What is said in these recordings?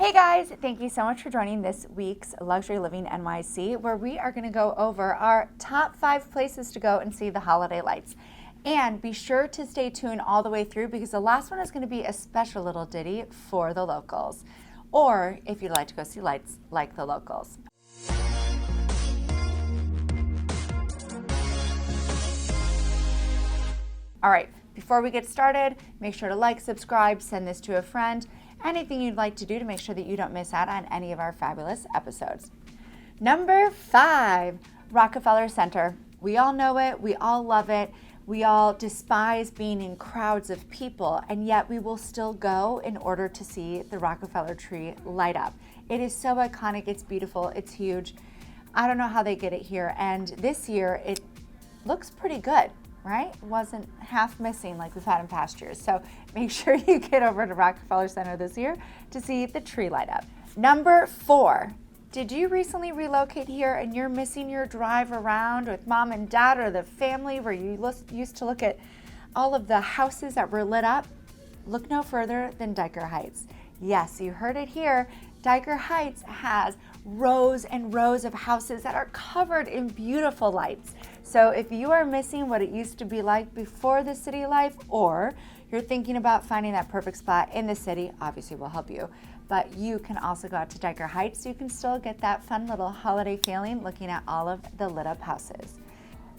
Hey guys, thank you so much for joining this week's Luxury Living NYC, where we are going to go over our top 5 places to go and see the holiday lights. And be sure to stay tuned all the way through because the last one is going to be a special little ditty for the locals, or if you'd like to go see lights like the locals. All right, before we get started, make sure to like, subscribe, send this to a friend. Anything you'd like to do to make sure that you don't miss out on any of our fabulous episodes. Number 5, Rockefeller Center. We all know it, we all love it, we all despise being in crowds of people, and yet we will still go in order to see the Rockefeller tree light up. It is so iconic, it's beautiful, it's huge. I don't know how they get it here, and this year it looks pretty good. Right? It wasn't half missing like we've had in past years. So make sure you get over to Rockefeller Center this year to see the tree light up. Number 4, did you recently relocate here and you're missing your drive around with mom and dad or the family where you used to look at all of the houses that were lit up? Look no further than Dyker Heights. Yes, you heard it here. Dyker Heights has rows and rows of houses that are covered in beautiful lights. So if you are missing what it used to be like before the city life, or you're thinking about finding that perfect spot in the city, obviously we'll help you. But you can also go out to Dyker Heights so you can still get that fun little holiday feeling looking at all of the lit up houses.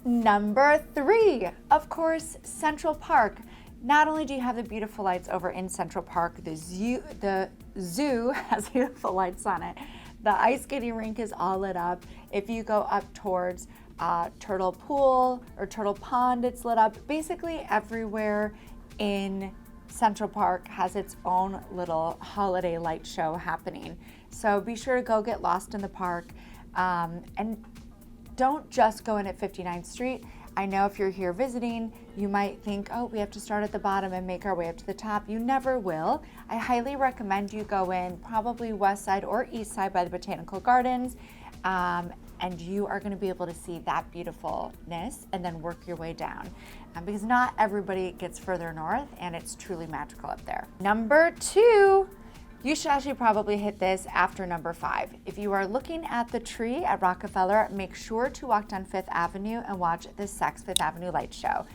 Number 3, of course, Central Park. Not only do you have the beautiful lights over in Central Park, the zoo has beautiful lights on it. The ice skating rink is all lit up. If you go up towards Turtle Pool or Turtle Pond, it's lit up. Basically everywhere in Central Park has its own little holiday light show happening. So be sure to go get lost in the park, and don't just go in at 59th Street. I know if you're here visiting, you might think, oh, we have to start at the bottom and make our way up to the top. You never will. I highly recommend you go in probably west side or east side by the Botanical Gardens, and you are going to be able to see that beautifulness and then work your way down, because not everybody gets further north and it's truly magical up there. Number 2, you should actually probably hit this after number 5. If you are looking at the tree at Rockefeller, make sure to walk down 5th Avenue and watch the Saks Fifth Avenue Light Show.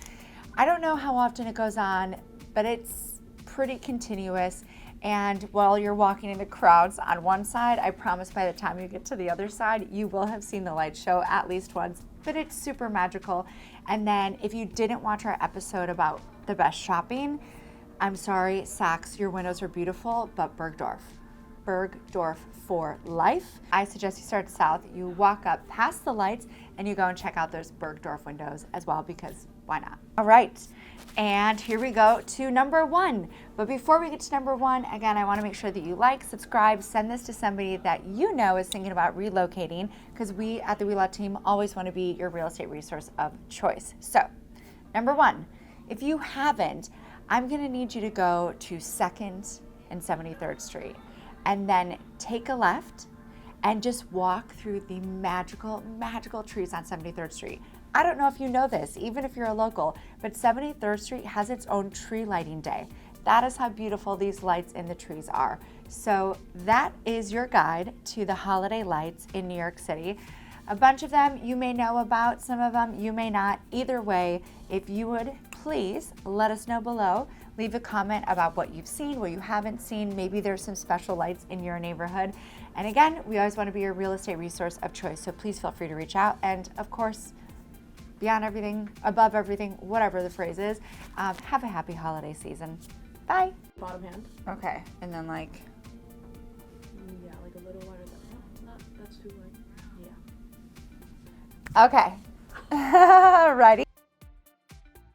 I don't know how often it goes on, but it's pretty continuous. And while you're walking in the crowds on one side, I promise by the time you get to the other side, you will have seen the light show at least once, but it's super magical. And then if you didn't watch our episode about the best shopping, I'm sorry, Saks, your windows are beautiful, but Bergdorf for life. I suggest you start south, you walk up past the lights, and you go and check out those Bergdorf windows as well, because why not? All right, and here we go to number 1. But before we get to number 1, again, I want to make sure that you like, subscribe, send this to somebody that you know is thinking about relocating, because we at the Wheelock team always want to be your real estate resource of choice. So, number 1, if you haven't, I'm going to need you to go to 2nd and 73rd Street and then take a left and just walk through the magical, magical trees on 73rd Street. I don't know if you know this, even if you're a local, but 73rd Street has its own tree lighting day. That is how beautiful these lights in the trees are. So that is your guide to the holiday lights in New York City. A bunch of them you may know about, some of them you may not. Either way, if you would please let us know below. Leave a comment about what you've seen, what you haven't seen. Maybe there's some special lights in your neighborhood. And again, we always want to be your real estate resource of choice. So please feel free to reach out. And of course, beyond everything, above everything, whatever the phrase is, have a happy holiday season. Bye. Bottom hand. Okay, and then like. Yeah, like a little wider than that. That's too light. Yeah. Okay. Ready?